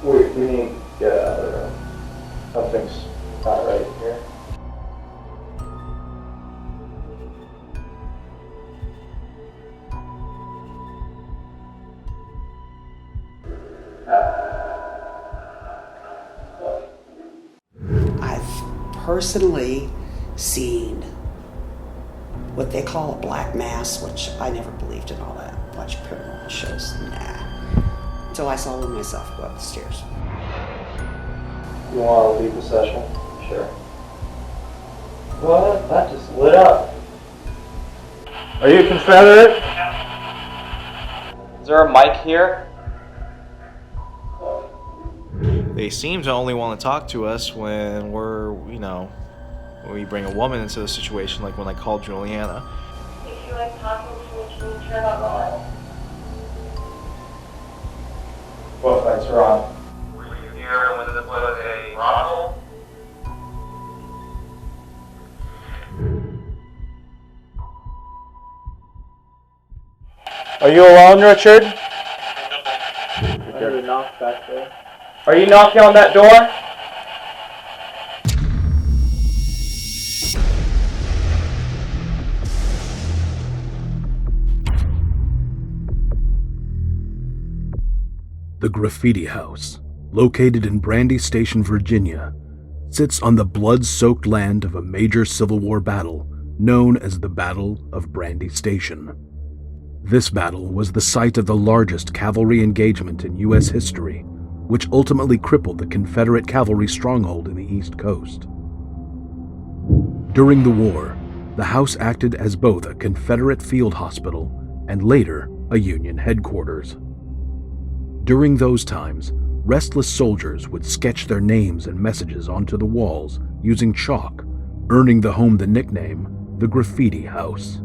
We need to get out of the room. Something's not right here. I've personally seen what they call a black mass, which I never believed in all that. Watch paranormal shows, nah. Until I saw one myself go up the stairs. You want to leave the session? Sure. What? That just lit up. Are you Confederate? Is there a mic here? They seem to only want to talk to us when when we bring a woman into the situation, like when I called Juliana. If you like talking to me, can you turn on the light? What lights are on? Were you here when this was a brothel? Are you alone, Richard? I heard a knock back there. Are you knocking on that door? The Graffiti House, located in Brandy Station, Virginia, sits on the blood-soaked land of a major Civil War battle known as the Battle of Brandy Station. This battle was the site of the largest cavalry engagement in U.S. history, which ultimately crippled the Confederate cavalry stronghold in the East Coast. During the war, the house acted as both a Confederate field hospital and later a Union headquarters. During those times, restless soldiers would sketch their names and messages onto the walls using chalk, earning the home the nickname the Graffiti House.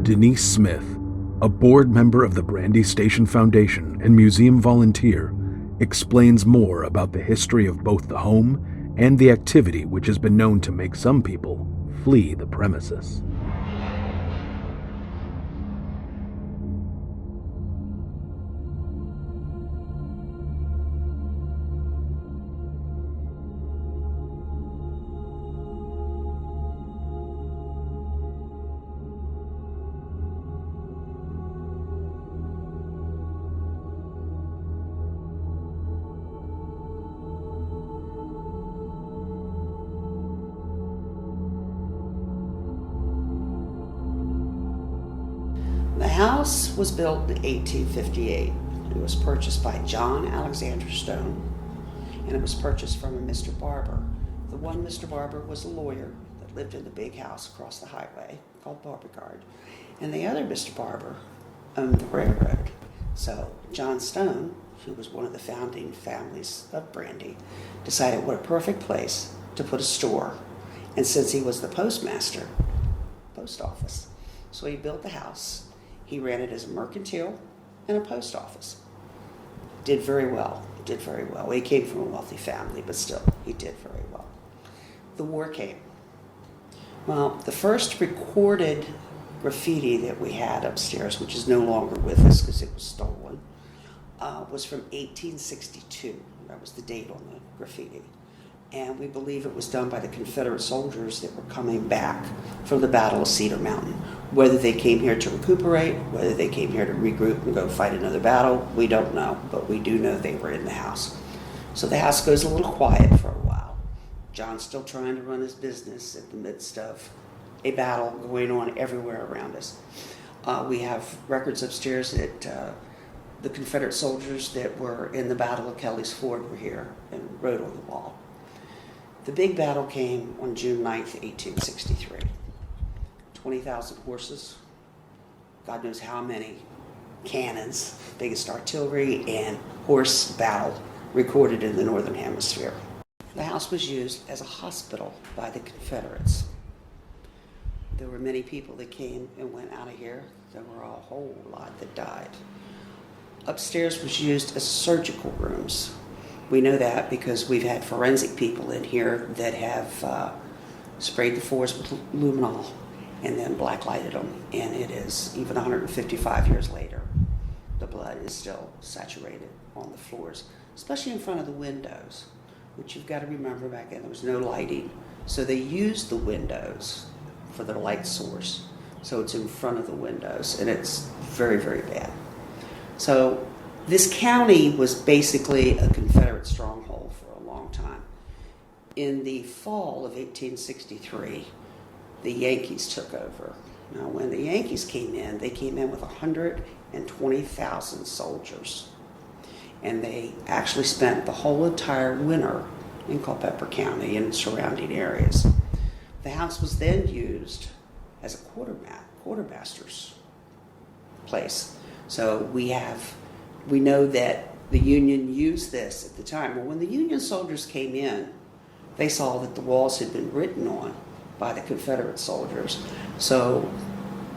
Denise Smith, a board member of the Brandy Station Foundation and museum volunteer, explains more about the history of both the home and the activity which has been known to make some people flee the premises. The house was built in 1858. It was purchased by John Alexander Stone, and it was purchased from a Mr. Barber. The one Mr. Barber was a lawyer that lived in the big house across the highway called Barbergard, and the other Mr. Barber owned the railroad. So John Stone, who was one of the founding families of Brandy, decided what a perfect place to put a store. And since he was the postmaster, post office, so he built the house. He ran it as a mercantile and a post office. Did very well. He came from a wealthy family, but still, he did very well. The war came. Well, the first recorded graffiti that we had upstairs, which is no longer with us because it was stolen, was from 1862. That was the date on the graffiti. And we believe it was done by the Confederate soldiers that were coming back from the Battle of Cedar Mountain. Whether they came here to recuperate, whether they came here to regroup and go fight another battle, we don't know, but we do know they were in the house. So the house goes a little quiet for a while. John's still trying to run his business in the midst of a battle going on everywhere around us. We have records upstairs that the Confederate soldiers that were in the Battle of Kelly's Ford were here and wrote on the wall. The big battle came on June 9th, 1863. 20,000 horses, God knows how many cannons, biggest artillery, and horse battle recorded in the Northern Hemisphere. The house was used as a hospital by the Confederates. There were many people that came and went out of here. There were a whole lot that died. Upstairs was used as surgical rooms. We know that because we've had forensic people in here that have sprayed the floors with luminol and then blacklighted them. And it is, even 155 years later, the blood is still saturated on the floors, especially in front of the windows, which you've got to remember back then there was no lighting. So they used the windows for their light source. So it's in front of the windows, and it's very, very bad. So this county was basically a Confederate stronghold for a long time. In the fall of 1863, the Yankees took over. Now, when the Yankees came in, they came in with 120,000 soldiers. And they actually spent the whole entire winter in Culpeper County and surrounding areas. The house was then used as a quartermaster's place. So we know that the Union used this at the time. Well, when the Union soldiers came in, they saw that the walls had been written on by the Confederate soldiers. So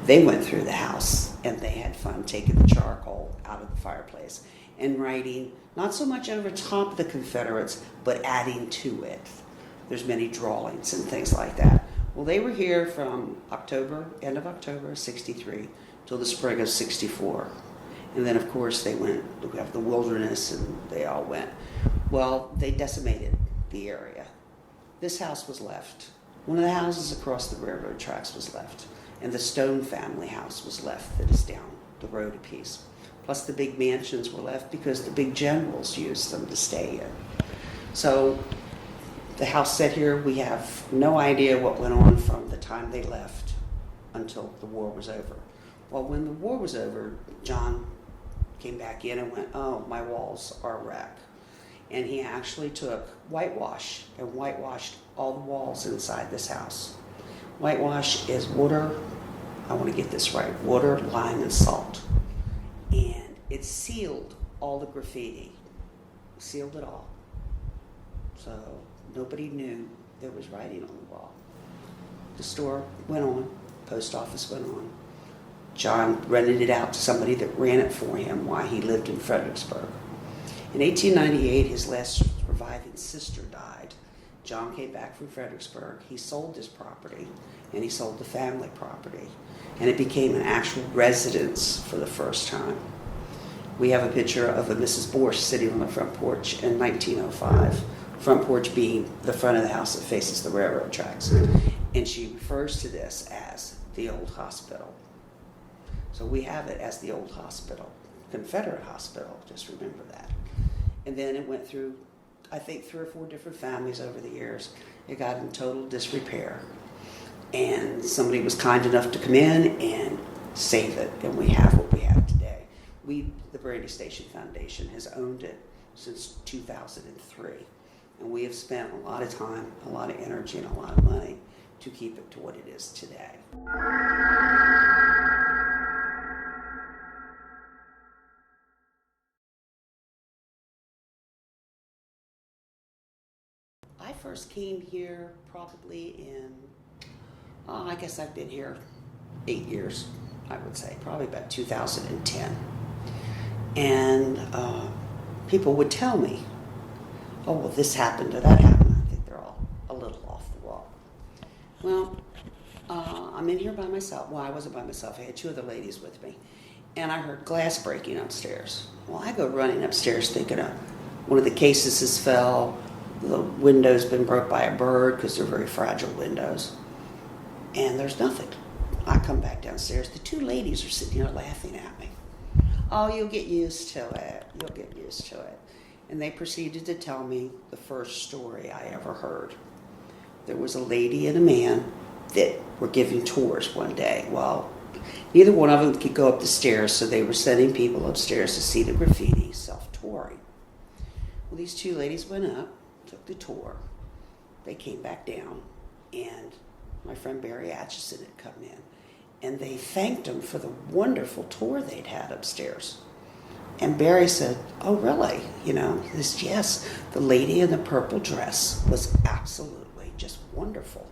they went through the house and they had fun taking the charcoal out of the fireplace and writing, not so much over top of the Confederates, but adding to it. There's many drawings and things like that. Well, they were here from end of October 63 till the spring of 64. And then, of course, they went, we have the wilderness, and they all went. Well, they decimated the area. This house was left. One of the houses across the railroad tracks was left. And the Stone family house was left that is down the road a piece. Plus the big mansions were left because the big generals used them to stay in. So the house set here, we have no idea what went on from the time they left until the war was over. Well, when the war was over, John came back in and went, oh, my walls are a wreck. And he actually took whitewash and whitewashed all the walls inside this house. Whitewash is water, I want to get this right, water, lime, and salt. And it sealed all the graffiti, sealed it all. So nobody knew there was writing on the wall. The store went on, post office went on. John rented it out to somebody that ran it for him while he lived in Fredericksburg. In 1898, his last surviving sister died. John came back from Fredericksburg. He sold his property, and he sold the family property. And it became an actual residence for the first time. We have a picture of a Mrs. Borsch sitting on the front porch in 1905. Front porch being the front of the house that faces the railroad tracks. And she refers to this as the old hospital. So we have it as the old hospital, Confederate hospital, just remember that. And then it went through, I think, 3 or 4 different families over the years. It got in total disrepair. And somebody was kind enough to come in and save it, and we have what we have today. The Brandy Station Foundation has owned it since 2003. And we have spent a lot of time, a lot of energy, and a lot of money to keep it to what it is today. I first came here probably in, I guess I've been here 8 years, I would say, probably about 2010. And people would tell me, oh, well, this happened or that happened. I think they're all a little off the wall. Well, I'm in here by myself. Well, I wasn't by myself. I had 2 other ladies with me. And I heard glass breaking upstairs. Well, I go running upstairs thinking one of the cases has fell. The window's been broke by a bird because they're very fragile windows. And there's nothing. I come back downstairs. The 2 ladies are sitting here laughing at me. Oh, you'll get used to it. You'll get used to it. And they proceeded to tell me the first story I ever heard. There was a lady and a man that were giving tours one day. Well, neither one of them could go up the stairs, so they were sending people upstairs to see the graffiti self-touring. Well, these 2 ladies went up, took the tour. They came back down, and my friend Barry Atchison had come in, and they thanked them for the wonderful tour they'd had upstairs. And Barry said, oh, really? He said, yes, the lady in the purple dress was absolutely just wonderful.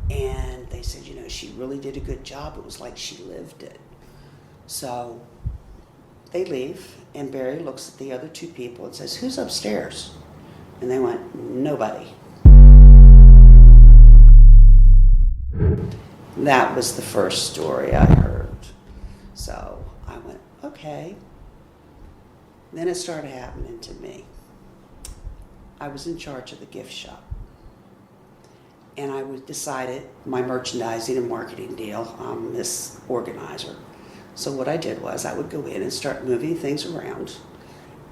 And they said, she really did a good job. It was like she lived it. So they leave, and Barry looks at the other 2 people and says, who's upstairs? And they went, nobody. That was the first story I heard. So I went, okay. Then it started happening to me. I was in charge of the gift shop. And I decided my merchandising and marketing deal, I'm this organizer. So what I did was I would go in and start moving things around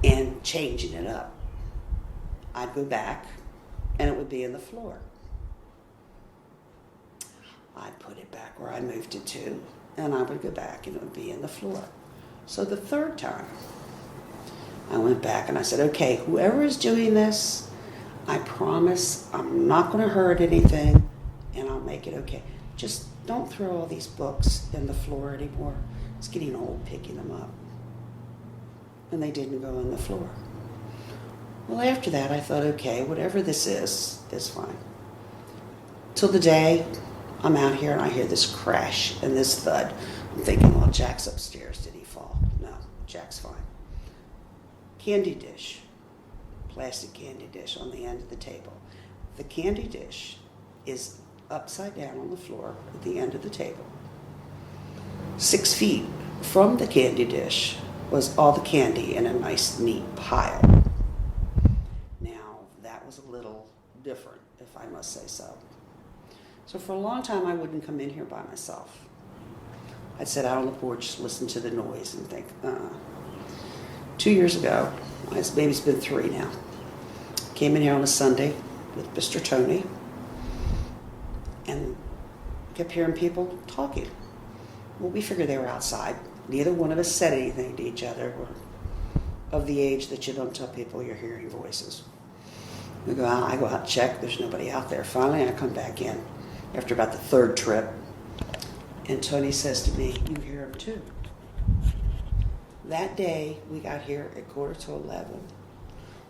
and changing it up. I'd go back and it would be in the floor. I'd put it back where I moved it to, and I would go back and it would be in the floor. So the third time, I went back and I said, okay, whoever is doing this, I promise I'm not going to hurt anything and I'll make it okay. Just don't throw all these books in the floor anymore. It's getting old picking them up. And they didn't go on the floor. Well, after that, I thought, okay, whatever this is fine. Till the day I'm out here and I hear this crash and this thud. I'm thinking, well, Jack's upstairs. Did he fall? No, Jack's fine. Candy dish, plastic candy dish on the end of the table. The candy dish is upside down on the floor at the end of the table. 6 feet from the candy dish was all the candy in a nice, neat pile. Now, that was a little different, if I must say so. So for a long time, I wouldn't come in here by myself. I'd sit out on the porch, listen to the noise, and think, 2 years ago, maybe it's been 3 now, came in here on a Sunday with Mr. Tony and kept hearing people talking. Well, we figured they were outside. Neither one of us said anything to each other. We're of the age that you don't tell people you're hearing voices. I go out and check. There's nobody out there. Finally, I come back in after about the 3rd trip. And Tony says to me, you hear them too. That day, we got here at 11:15.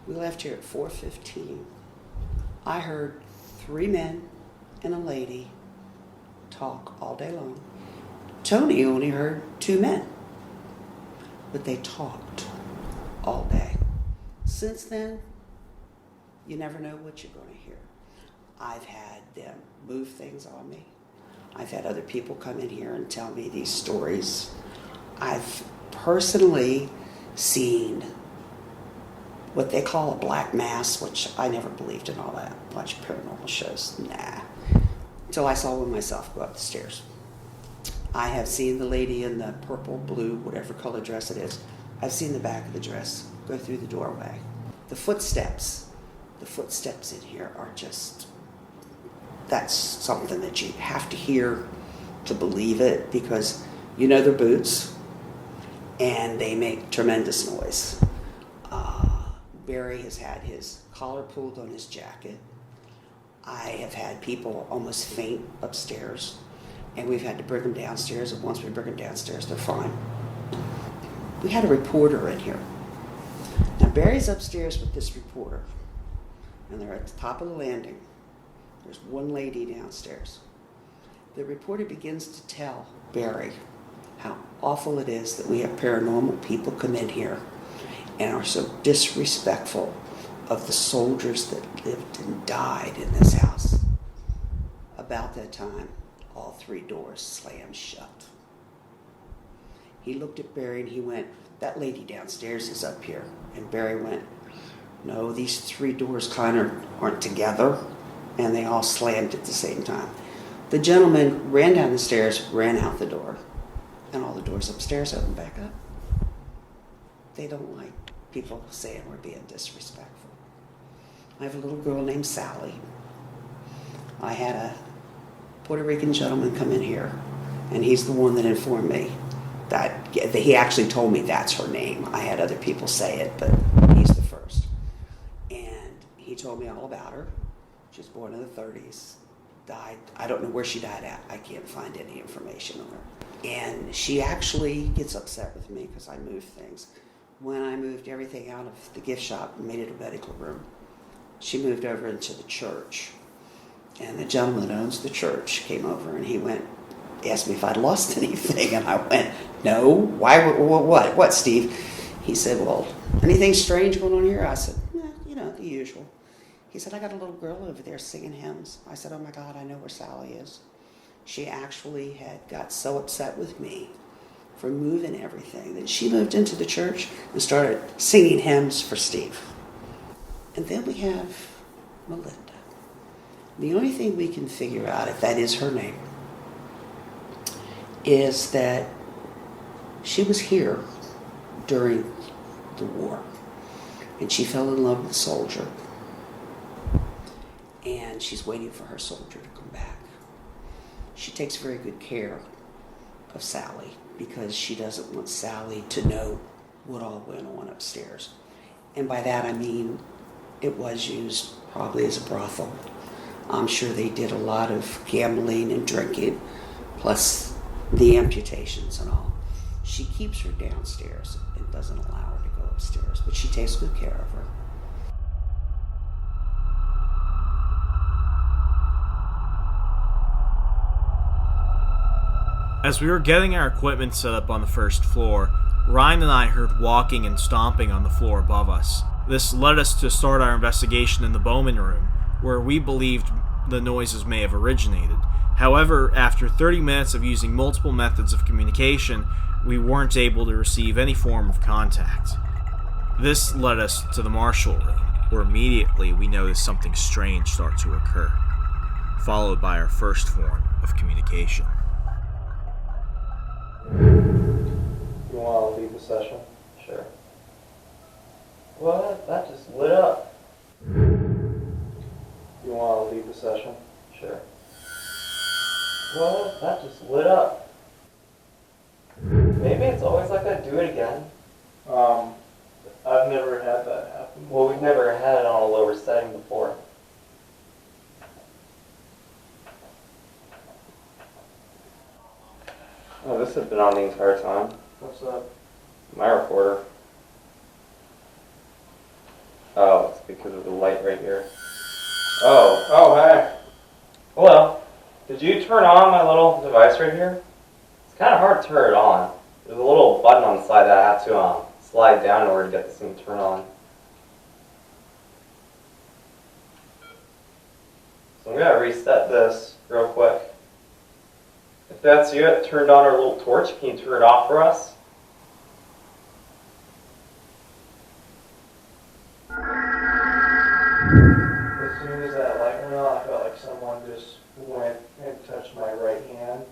We left here at 4:15. I heard 3 men and a lady talk all day long. Tony only heard 2 men, but they talked all day. Since then, you never know what you're going to hear. I've had them move things on me. I've had other people come in here and tell me these stories. I've personally seen what they call a black mass, which I never believed in all that. Watch paranormal shows, nah. Until I saw one myself go up the stairs. I have seen the lady in the purple, blue, whatever color dress it is. I've seen the back of the dress go through the doorway. The footsteps in here are just, that's something that you have to hear to believe it, because you know they're boots and they make tremendous noise. Barry has had his collar pulled on his jacket. I have had people almost faint upstairs, and we've had to bring them downstairs, and once we bring them downstairs, they're fine. We had a reporter in here. Now, Barry's upstairs with this reporter, and they're at the top of the landing. There's one lady downstairs. The reporter begins to tell Barry how awful it is that we have paranormal people come in here and are so disrespectful of the soldiers that lived and died in this house. About that time, all 3 doors slammed shut. He looked at Barry and he went, that lady downstairs is up here. And Barry went, no, these 3 doors kind of aren't together. And they all slammed at the same time. The gentleman ran down the stairs, ran out the door, and all the doors upstairs opened back up. They don't like people saying we're being disrespectful. I have a little girl named Sally. I had a Puerto Rican gentleman come in here, and he's the one that informed me that he actually told me that's her name. I had other people say it, but he's the first. And he told me all about her. She was born in the 30s, died. I don't know where she died at. I can't find any information on her. And she actually gets upset with me because I move things. When I moved everything out of the gift shop and made it a medical room, she moved over into the church. And the gentleman that owns the church came over and he asked me if I'd lost anything. And I went, no, why, what, Steve? He said, well, anything strange going on here? I said, the usual. He said, I got a little girl over there singing hymns. I said, oh my God, I know where Sally is. She actually got so upset with me from moving everything that she moved into the church and started singing hymns for Steve. And then we have Melinda. The only thing we can figure out, if that is her name, is that she was here during the war, and she fell in love with a soldier, and she's waiting for her soldier to come back. She takes very good care of Sally because she doesn't want Sally to know what all went on upstairs. And by that I mean it was used probably as a brothel. I'm sure they did a lot of gambling and drinking, plus the amputations and all. She keeps her downstairs and doesn't allow her to go upstairs, but she takes good care of her. As we were getting our equipment set up on the first floor, Ryan and I heard walking and stomping on the floor above us. This led us to start our investigation in the Bowman room, where we believed the noises may have originated. However, after 30 minutes of using multiple methods of communication, we weren't able to receive any form of contact. This led us to the Marshall room, where immediately we noticed something strange start to occur, followed by our first form of communication. You want to leave the session? Sure. What? That just lit up. You want to leave the session? Sure. What? That just lit up. Maybe it's always like that. Do it again. I've never had that happen. Well, we've never had it on a lower setting before. Oh, this has been on the entire time. What's up? My recorder. Oh, it's because of the light right here. Oh, hey. Hello. Did you turn on my little device right here? It's kind of hard to turn it on. There's a little button on the side that I have to slide down in order to get this thing to turn on. So I'm going to reset this real quick. If that's you, it turned on our little torch. Can you turn it off for us? As soon as that light went on, I felt like someone just went and touched my right hand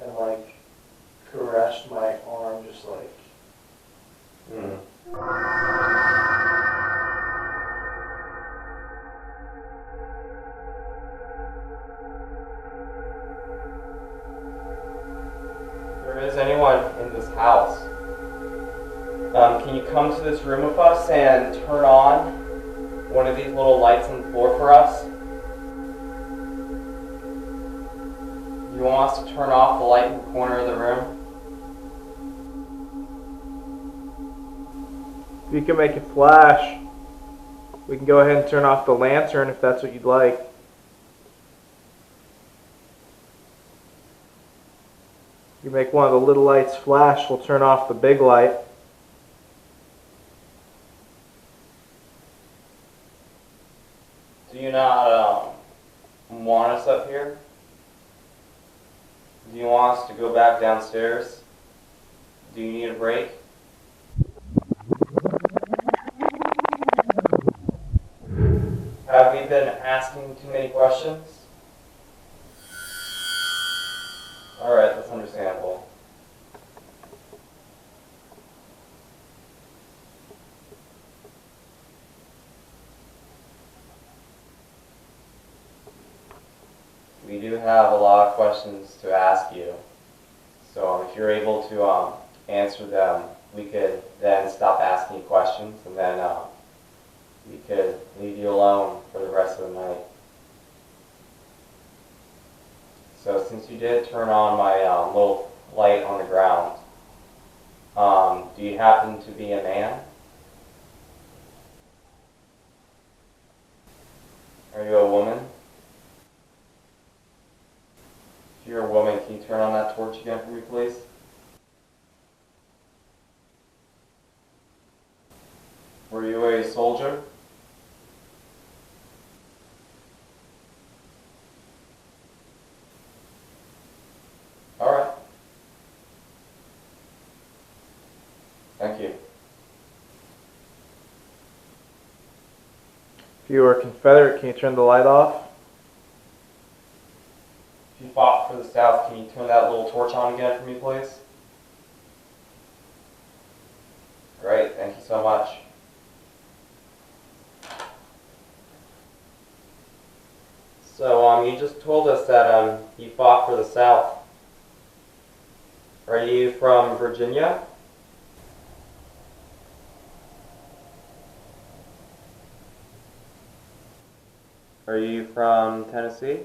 and like caressed my arm just like. There is anyone in this house. Can you come to this room with us and turn on one of these little lights on the floor for us? You want us to turn off the light in the corner of the room? If you can make it flash, we can go ahead and turn off the lantern if that's what you'd like. You make one of the little lights flash, we'll turn off the big light. Do you not want us up here? Do you want us to go back downstairs? Do you need a break? Have we been asking too many questions? Alright, that's understandable. We do have a lot of questions to ask you. So if you're able to answer them, we could then stop asking you questions and then we could leave you alone for the rest of the night. So since you did turn on my little light on the ground, do you happen to be a man? Are you a woman? If you're a woman, can you turn on that torch again for me, please? Were you a soldier? Alright. Thank you. If you were a Confederate, can you turn the light off? If you fought for the South, can you turn that little torch on again for me, please? Great, thank you so much. So, you just told us that, you fought for the South. Are you from Virginia? Are you from Tennessee?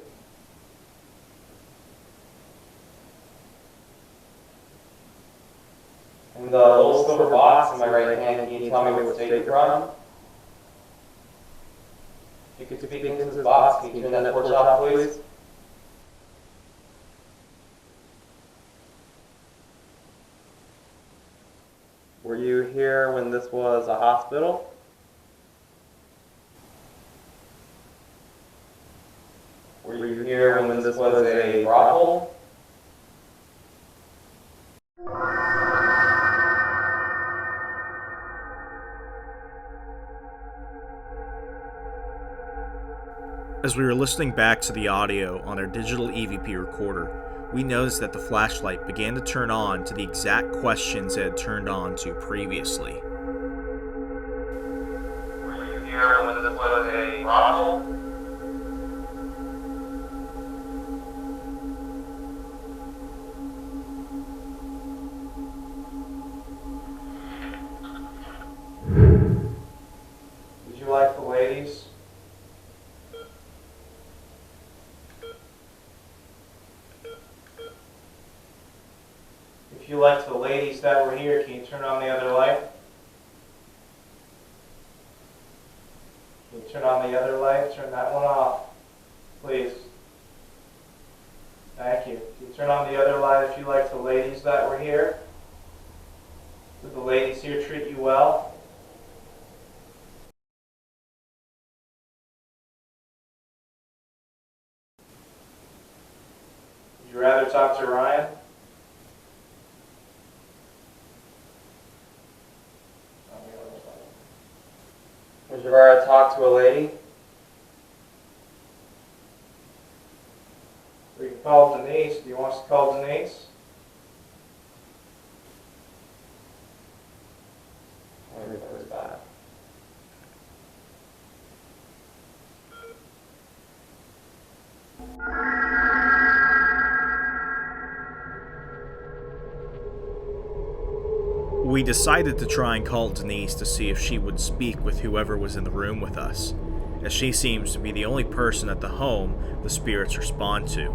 And the little silver box in my right hand, can you tell me what state you're from? If you could speak into this box, can you turn that torch off, please? Were you here when this was a hospital? Were you here when this was a brothel? As we were listening back to the audio on our digital EVP recorder, we noticed that the flashlight began to turn on to the exact questions it had turned on to previously. Were you here when this was a brothel? Did you like the ladies? If you liked the ladies that were here, can you turn on the other light? Can you turn on the other light? Turn that one off, please. Thank you. Can you turn on the other light if you liked the ladies that were here? Did the ladies here treat you well? Would you rather talk to Ryan? Would you rather talk to a lady? We can call Denise. Do you want us to call Denise? Everybody's back. We decided to try and call Denise to see if she would speak with whoever was in the room with us, as she seems to be the only person at the home the spirits respond to.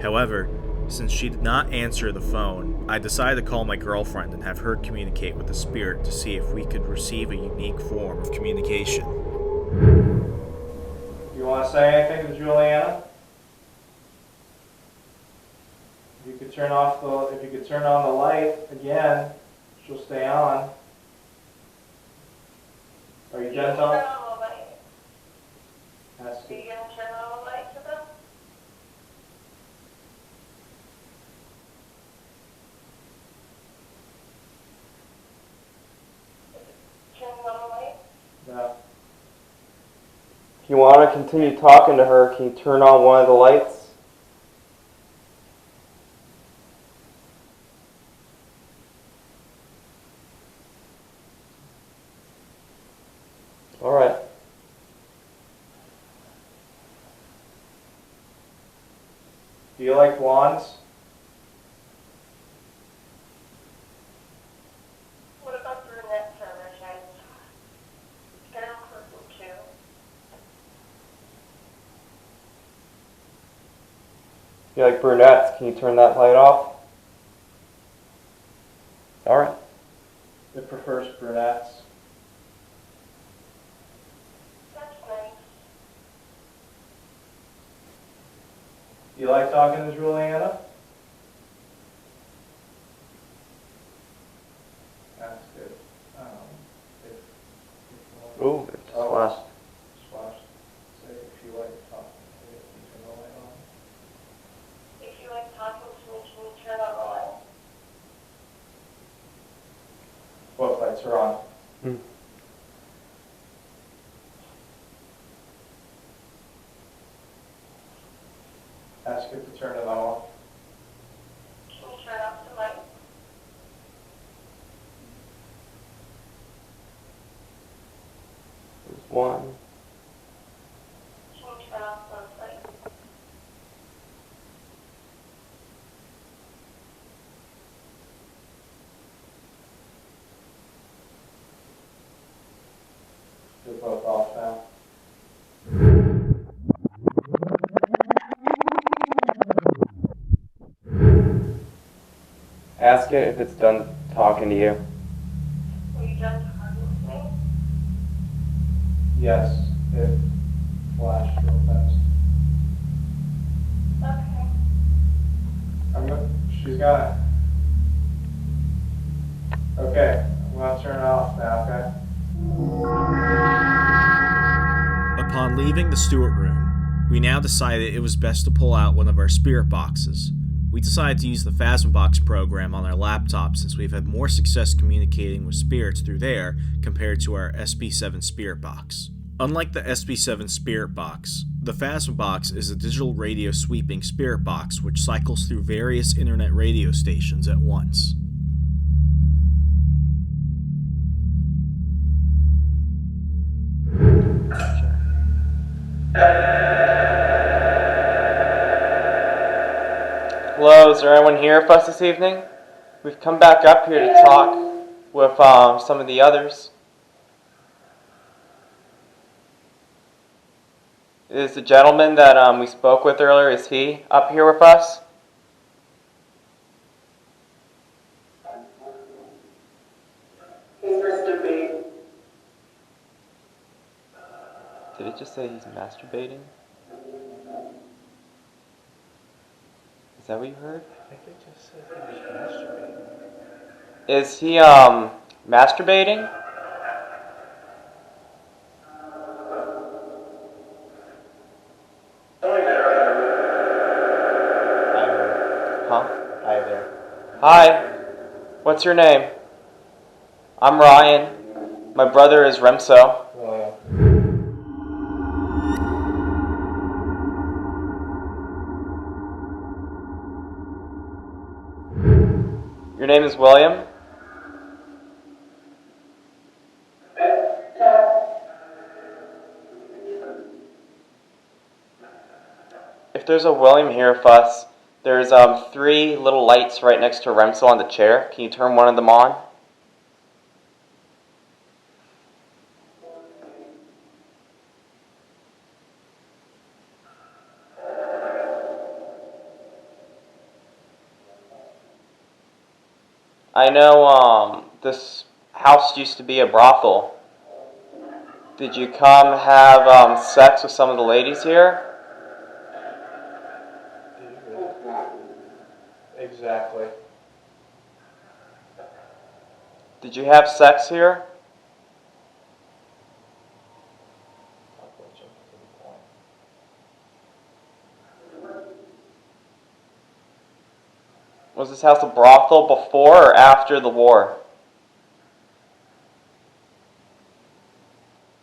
However, since she did not answer the phone, I decided to call my girlfriend and have her communicate with the spirit to see if we could receive a unique form of communication. You want to say anything to Juliana? If you could turn on the light again, she'll stay on. Are you Turn gentle? on the light. That's Are good. you gonna turn on the light for them? Turn on the light. No. If you want to continue talking to her, can you turn on one of the lights? All right. Do you like wands? What about brunette service? They're purple too. If you like brunettes, can you turn that light off? All right. It prefers brunettes. That's nice. Do you like talking to Juliana? That's good. Ooh, it just flashed. Slash. Say if you like talking to me, you turn the light on. If you like talking to me, can you turn on the light? What lights are on. Ask it to turn them off. Can you turn off the light? There's one. Can you turn off those lights? They're both off now. Ask it if it's done talking to you. Are you done talking with me? Yes, it flashed real fast. Okay. She's got it. Okay, I'm gonna turn it off now, okay? Upon leaving the Stewart room, we now decided it was best to pull out one of our spirit boxes. We decided to use the Phasmabox program on our laptop since we've had more success communicating with spirits through there compared to our SP7 Spirit Box. Unlike the SP7 Spirit Box, the Phasmabox is a digital radio sweeping spirit box which cycles through various internet radio stations at once. Hello, is there anyone here with us this evening? We've come back up here to talk with some of the others. Is the gentleman that we spoke with earlier, is he up here with us? Did it just say he's masturbating? Is that what you heard? I think it just said he was masturbating. Is he masturbating? Hi there. Hi. What's your name? I'm Ryan. My brother is Remso. Well, Your name is William? If there's a William here with us, there's 3 little lights right next to Remso on the chair. Can you turn one of them on? I know this house used to be a brothel. Did you come have sex with some of the ladies here? exactly. Did you have sex here? Was this house a brothel before or after the war?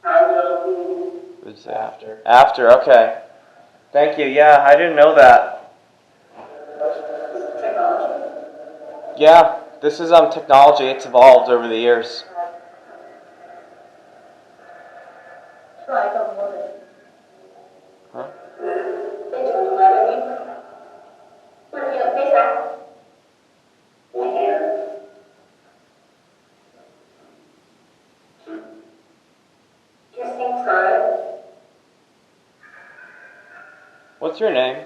Would you say after? After, okay. Thank you. Yeah, I didn't know that. Yeah, this is technology. It's evolved over the years. Huh? What's your name?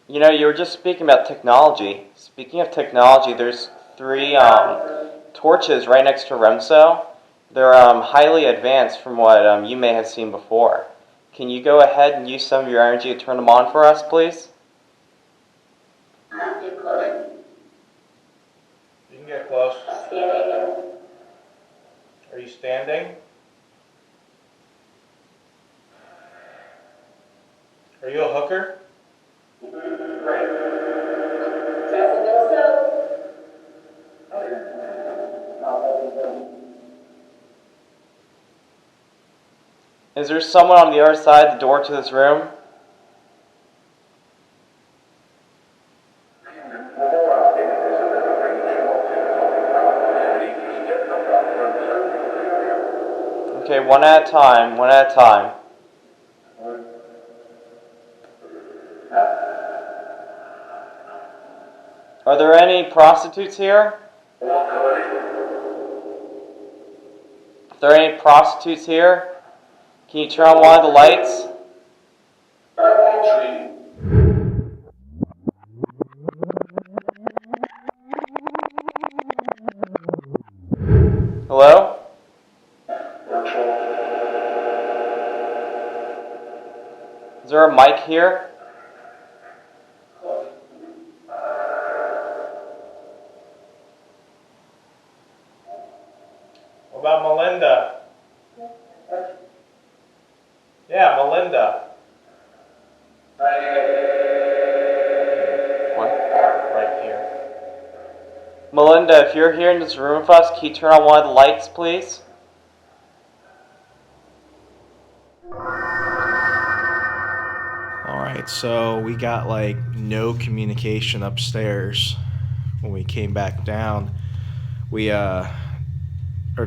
You know, you were just speaking about technology. Speaking of technology, there's 3 torches right next to Remso. They're highly advanced from what you may have seen before. Can you go ahead and use some of your energy to turn them on for us, please? You can get close. Are you standing? Are you a hooker? Is there someone on the other side of the door to this room? Okay, one at a time, one at a time. Are there any prostitutes here? If there are any prostitutes here, can you turn on one of the lights? Hello? Is there a mic here? What about Melinda? Yeah, Melinda. What? Right here. Melinda, if you're here in this room with us, can you turn on one of the lights, please? Alright, so we got like no communication upstairs when we came back down. We are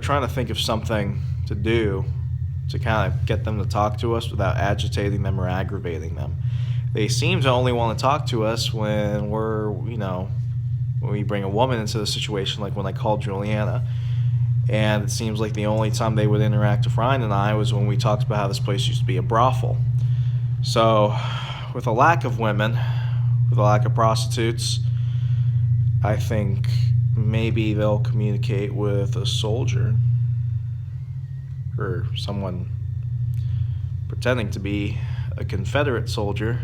trying to think of something to do to kind of get them to talk to us without agitating them or aggravating them. They seem to only want to talk to us when when we bring a woman into the situation, like when I called Juliana. And it seems like the only time they would interact with Ryan and I was when we talked about how this place used to be a brothel. So, with a lack of women, with a lack of prostitutes, I think maybe they'll communicate with a soldier or someone pretending to be a Confederate soldier.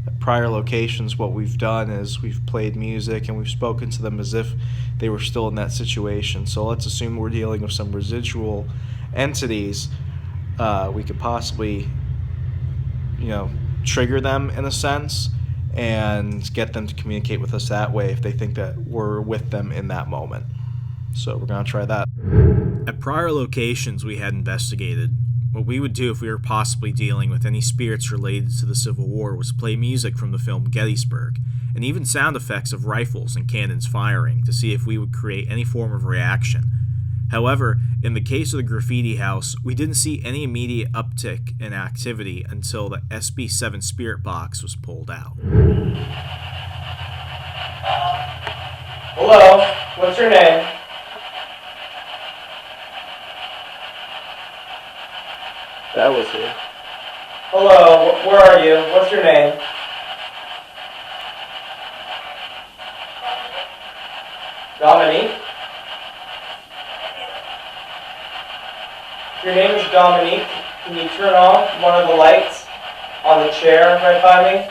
At prior locations, what we've done is we've played music and we've spoken to them as if they were still in that situation. So let's assume we're dealing with some residual entities. We could possibly, trigger them in a sense and get them to communicate with us that way if they think that we're with them in that moment. So we're going to try that. At prior locations we had investigated, what we would do if we were possibly dealing with any spirits related to the Civil War was play music from the film Gettysburg, and even sound effects of rifles and cannons firing to see if we would create any form of reaction. However, in the case of the Graffiti House, we didn't see any immediate uptick in activity until the SB7 spirit box was pulled out. Hello, what's your name? That was here. Hello, where are you? What's your name? Dominique? If your name is Dominique, can you turn on one of the lights on the chair right by me?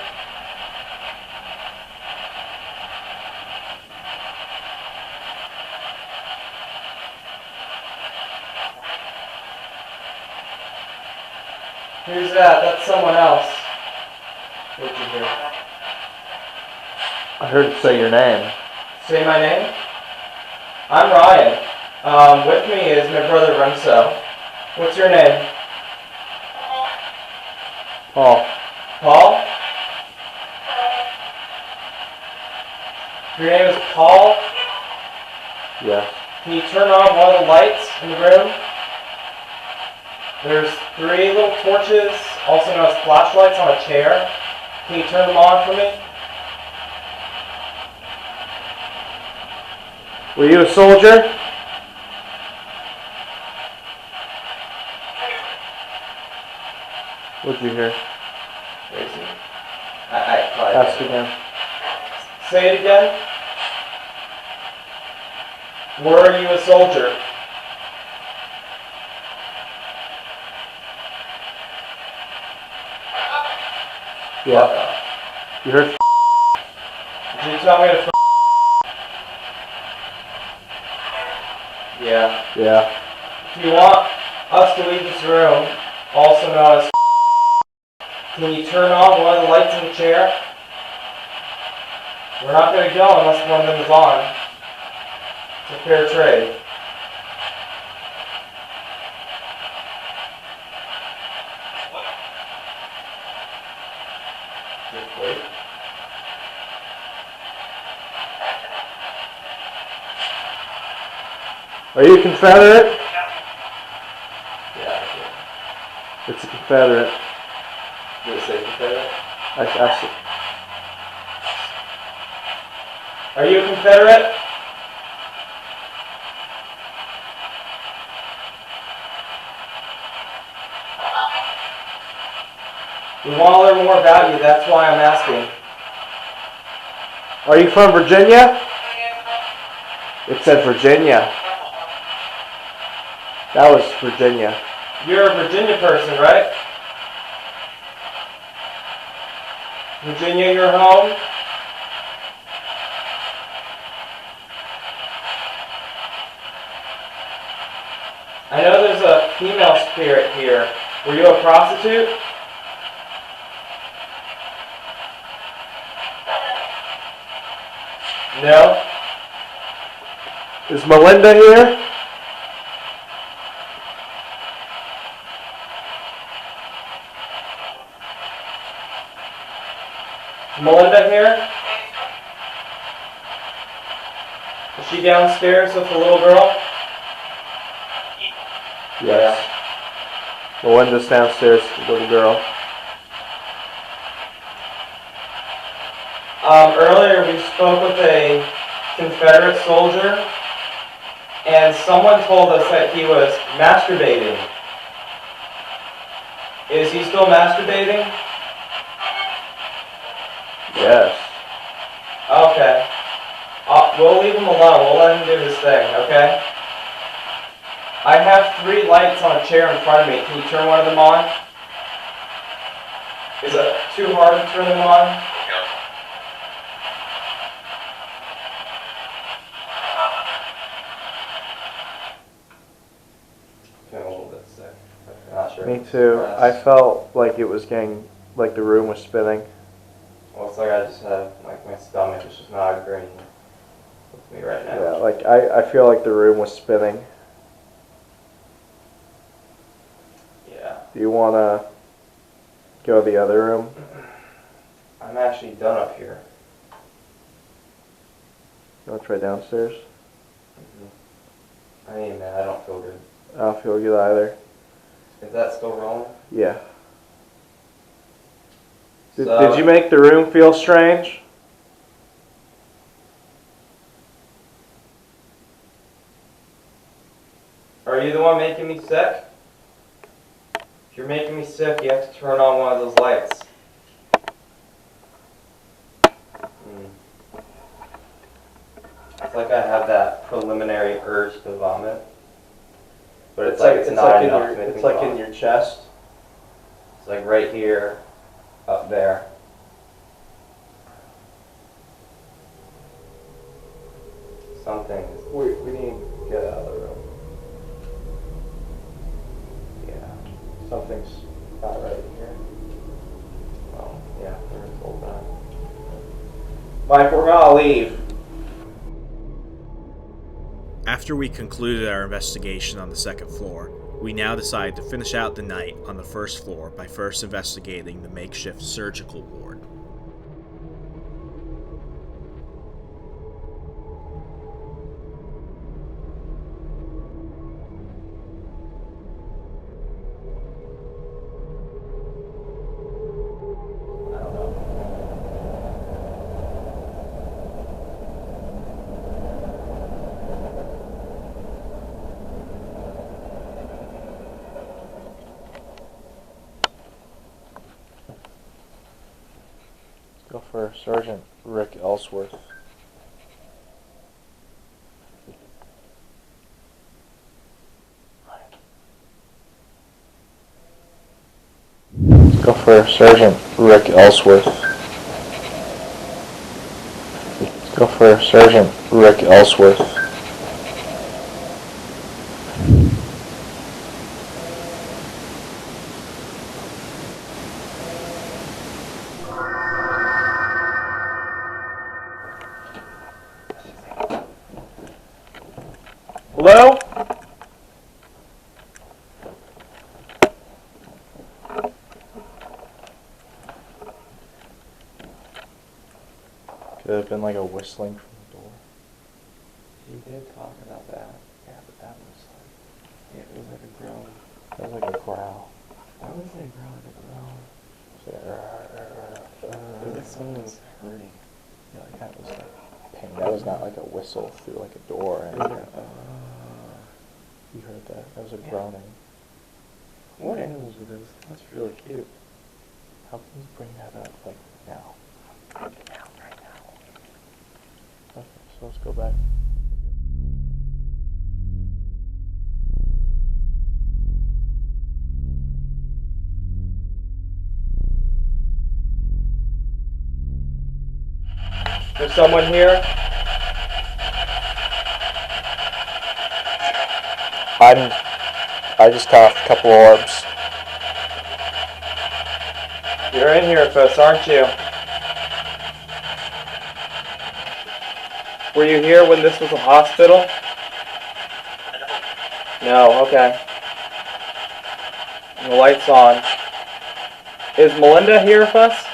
Who's that? That's someone else. What'd you hear? I heard you say your name. Say my name? I'm Ryan. With me is my brother Remso. What's your name? Paul. Paul? Your name is Paul? Yes. Can you turn on one of the lights in the room? There's 3 little torches, also known as flashlights, on a chair. Can you turn them on for me? Were you a soldier? What'd you hear? Crazy. I probably Ask again. Say it again. Were you a soldier? Yeah. You heard? Did you tell me to Yeah. Yeah. If you want us to leave this room, also known as can you turn on one of the lights in the chair? We're not going to go unless one of them is on. It's a fair trade. Are you a Confederate? Yeah. It's a Confederate. Did it say Confederate? Are you a Confederate? We want to learn more about you, that's why I'm asking. Are you from Virginia? It said Virginia. That was Virginia. You're a Virginia person, right? Virginia, your home? I know there's a female spirit here. Were you a prostitute? No? Is Melinda here? Is Melinda here? Is she downstairs with the little girl? Yes. Melinda's downstairs with the little girl. Earlier we spoke with a Confederate soldier, and someone told us that he was masturbating. Is he still masturbating? Yes. Okay. We'll leave him alone. We'll let him do his thing, okay? I have 3 lights on a chair in front of me. Can you turn one of them on? Is it too hard to turn them on? Feeling a little bit sick. I'm not sure. Me too. I felt like it was getting, like the room was spinning. Well, it's like I just have, like, my stomach is just not agreeing with me right now. Yeah, like I feel like the room was spinning. Yeah. Do you want to go to the other room? I'm actually done up here. You want to try downstairs? I mean, man, I don't feel good. I don't feel good either. Is that still rolling? Yeah. Did So- you make the room feel strange? Are you the one making me sick? If you're making me sick, you have to turn on one of those lights. It's like I have that preliminary urge to vomit. But it's like it's not enough to make me It's like vomit. in your chest. It's like right here, up there. Something is... We need to get out of the room. Yeah. Something's not right in here. Well, yeah, we're told that. Mike, we're gonna leave. After we concluded our investigation on the second floor, we now decided to finish out the night on the first floor by first investigating the makeshift surgical ward. I don't know. Go for Sergeant Rick Ellsworth. Go for Sergeant Rick Ellsworth. Go for Sergeant Rick Ellsworth. Hello? Could have been like a whistling from the door. You did talk about that. Yeah, but that That was like a growl. I would say growl like a growl. It was like someone's hurting. Yeah, like that was like pain. That was not like a whistle through like a door or anything. You heard that? That was a groaning. What animals were those? That's really cute. How can you bring that up like now? Right now. Okay, so let's go back. There's someone here? I just coughed a couple orbs. You're in here with us, aren't you? Were you here when this was a hospital? No, okay. And the light's on. Is Melinda here with us?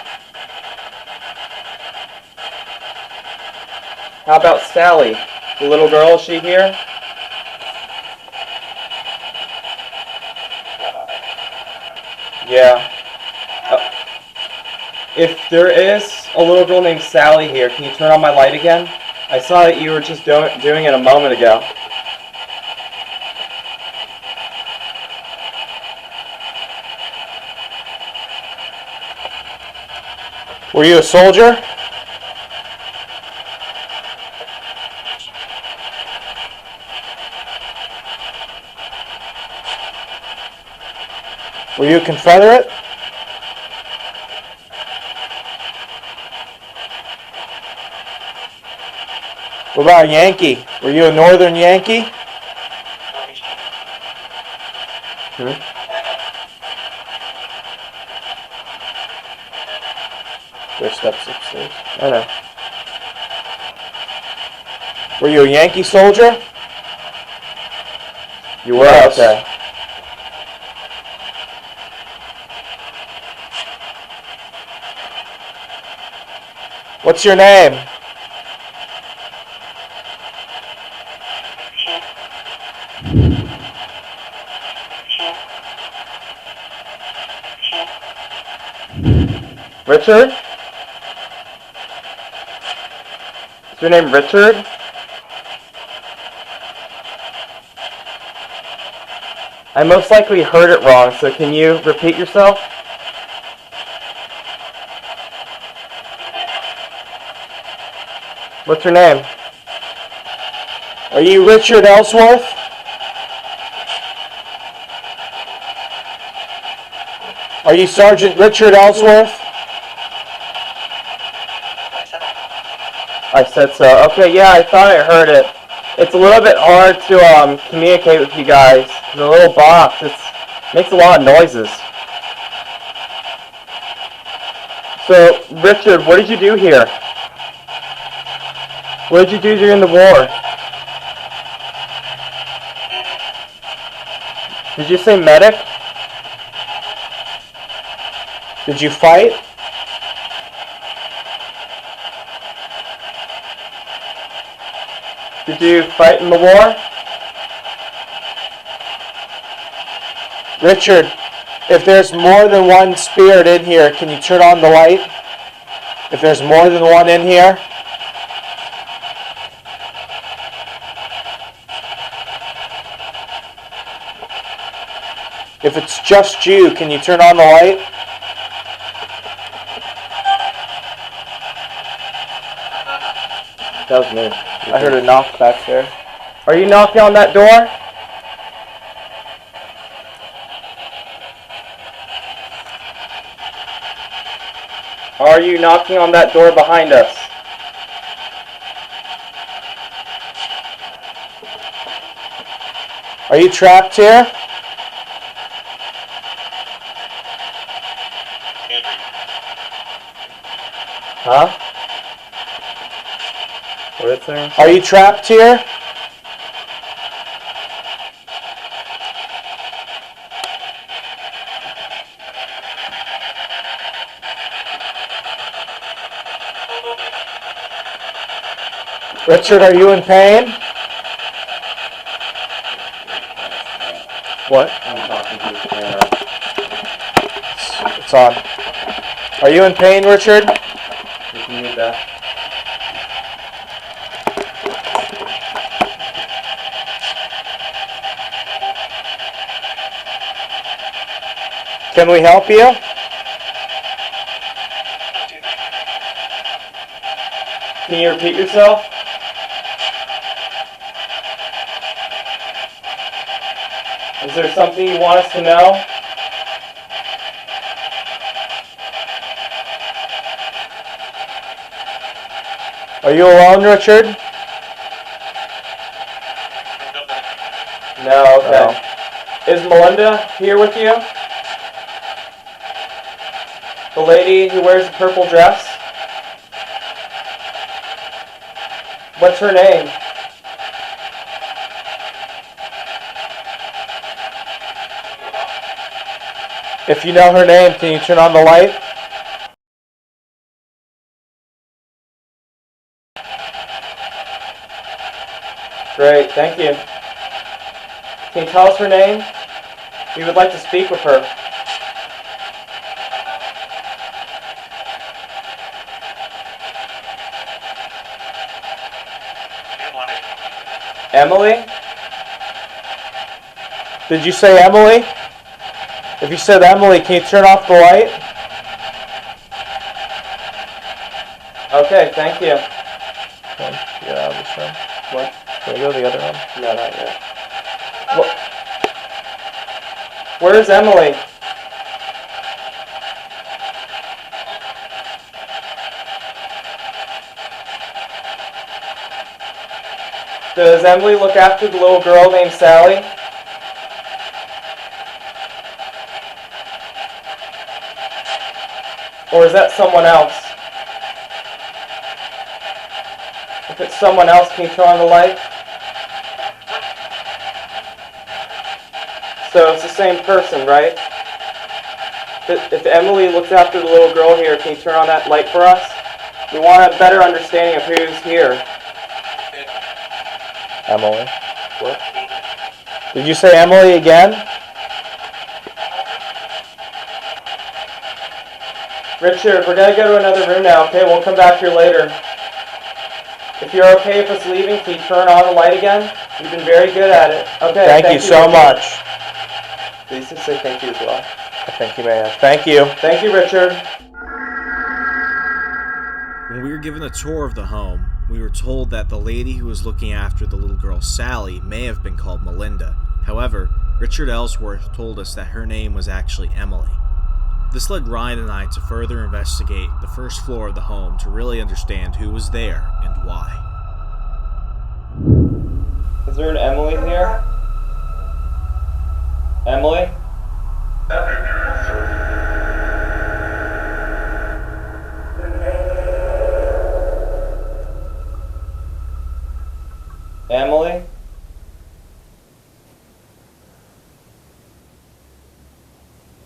How about Sally? The little girl, is she here? Yeah. If there is a little girl named Sally here, can you turn on my light again? I saw that you were just doing it a moment ago. Were you a soldier? Were you a Confederate? What about a Yankee? Were you a Northern Yankee? There's steps upstairs. I know. Were you a Yankee soldier? You were? Yes. Okay. What's your name? Richard? Is your name Richard? I most likely heard it wrong, so can you repeat yourself? What's your name? Are you Richard Ellsworth? Are you Sergeant Richard Ellsworth? I said so. Okay, yeah, I thought I heard it. It's a little bit hard to communicate with you guys. The little box, it makes a lot of noises. So, Richard, what did you do here? What did you do during the war? Did you say medic? Did you fight? Did you fight in the war? Richard, if there's more than one spirit in here, can you turn on the light? If there's more than one in here? If it's just you, can you turn on the light? That was me. I heard a knock back there. Are you knocking on that door? Are you knocking on that door behind us? Are you trapped here? Huh? What is it saying? Are you trapped here? Richard, are you in pain? What? I'm talking to the camera. It's on. Are you in pain, Richard? You can mute that. Can we help you? Can you repeat yourself? Is there something you want us to know? Are you alone, Richard? No, okay. Is Melinda here with you? The lady who wears the purple dress? What's her name? If you know her name, can you turn on the light? Great, thank you. Can you tell us her name? We would like to speak with her. Emily? Did you say Emily? If you said Emily, can you turn off the light? Okay, thank you. Can you get out of this room? What? Can we go to the other room? No, not yet. Where's Emily? Does Emily look after the little girl named Sally? Or is that someone else? If it's someone else, can you turn on the light? So it's the same person, right? If Emily looks after the little girl here, can you turn on that light for us? We want a better understanding of who's here. Emily. What? Did you say Emily again? Richard, we're gonna go to another room now, okay? We'll come back here later. If you're okay with us leaving, can you turn on the light again? You've been very good at it. Okay. Thank you so Richard. much. Please just say thank you as well. I think you may have. Thank you. Thank you, Richard. When we were given a tour of the home, we were told that the lady who was looking after the little girl Sally may have been called Melinda. However, Richard Ellsworth told us that her name was actually Emily. This led Ryan and I to further investigate the first floor of the home to really understand who was there and why. Is there an Emily here? Emily? Emily?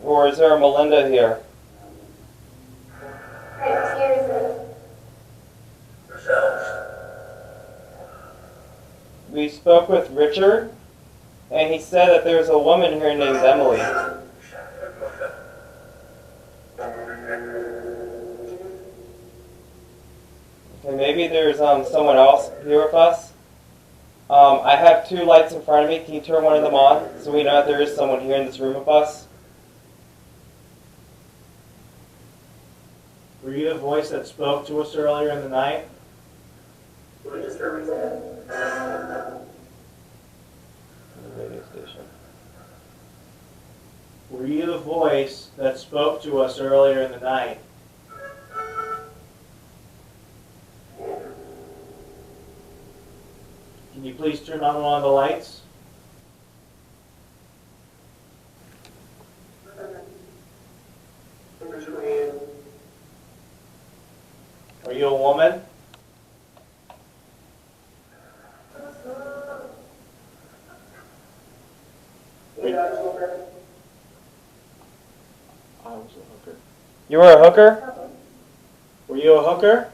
Or is there a Melinda here? We spoke with Richard, and he said that there's a woman here named Emily. Okay, maybe there's someone else here with us. I have two lights in front of me. Can you turn one of them on so we know that there is someone here in this room with us? Were you the voice that spoke to us earlier in the night? Radio station. Were you the voice that spoke to us earlier in the night? Can you please turn on one of the lights? Are you a woman? I was a hooker. You were a hooker? Were you a hooker?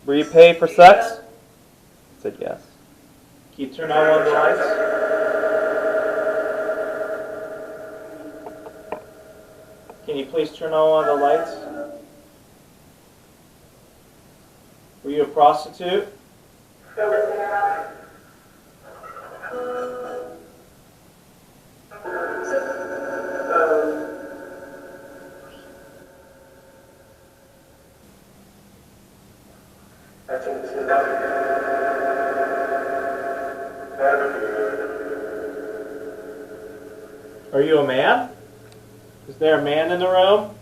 Were you paid for sex? I said yes. Can you turn on one of the lights? Can you please turn on one of the lights? Were you a prostitute? Are you a man? Is there a man in the room?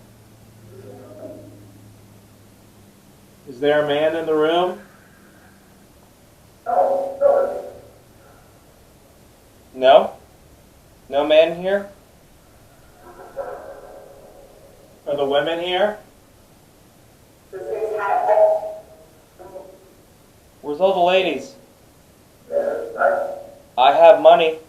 Is there a man in the room? No? No man here? Are the women here? Where's all the ladies? I have money.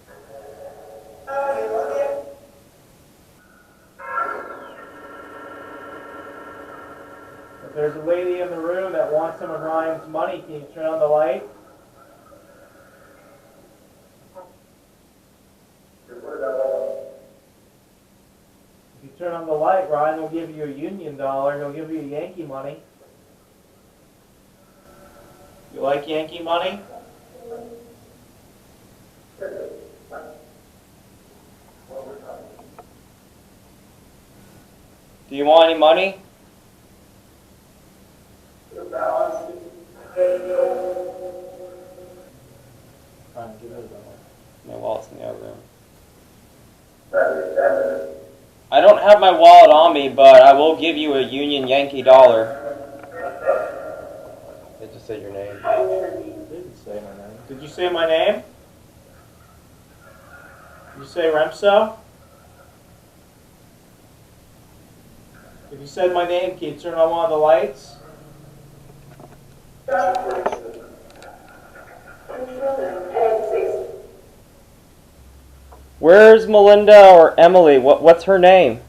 If there's a lady in the room that wants some of Ryan's money, can you turn on the light? If you turn on the light, Ryan will give you a Union dollar. He'll give you Yankee money. You like Yankee money? Do you want any money? My wallet's in the other room. I don't have my wallet on me, but I will give you a Union Yankee dollar. They just said your name. They didn't say my name. Did you say my name? Did you say Remso? If you said my name, can you turn on one of the lights? Where's Melinda or Emily? What's her name?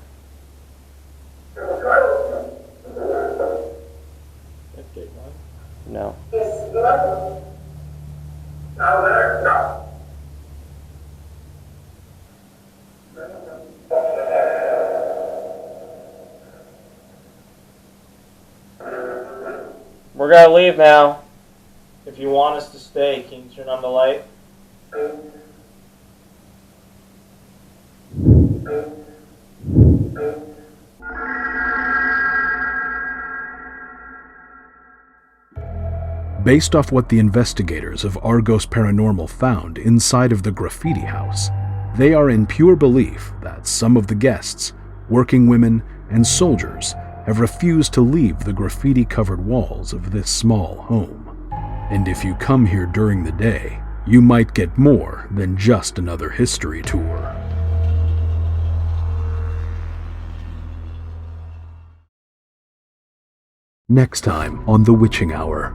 No. We're gonna leave now. If you want us to stay, can you turn on the light? Based off what the investigators of Argos Paranormal found inside of the Graffiti House, they are in pure belief that some of the guests, working women, and soldiers have refused to leave the graffiti-covered walls of this small home. And if you come here during the day, you might get more than just another history tour. Next time on The Witching Hour.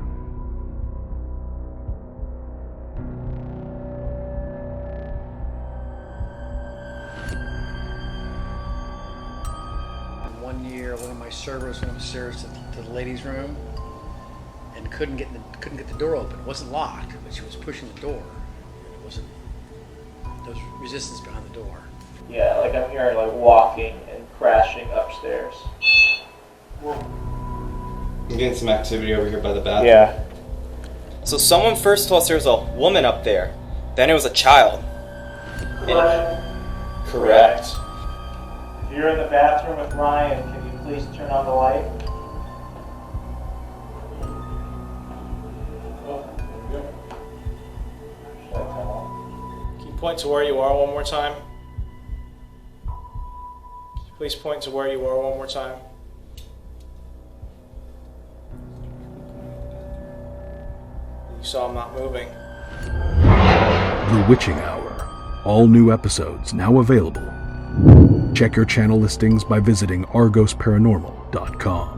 One year, one of my servers went upstairs to the ladies' room and couldn't get the door open. It wasn't locked, but she was pushing the door. It wasn't. There was resistance behind the door. Yeah, like I'm hearing like walking and crashing upstairs. I'm getting some activity over here by the bathroom. Yeah. So someone first told us there was a woman up there. Then it was a child. Correct. If you're in the bathroom with Ryan, can you please turn on the light? Can you point to where you are one more time? Please point to where you are one more time. You saw him not moving. The Witching Hour. All new episodes now available. Check your channel listings by visiting argosparanormal.com.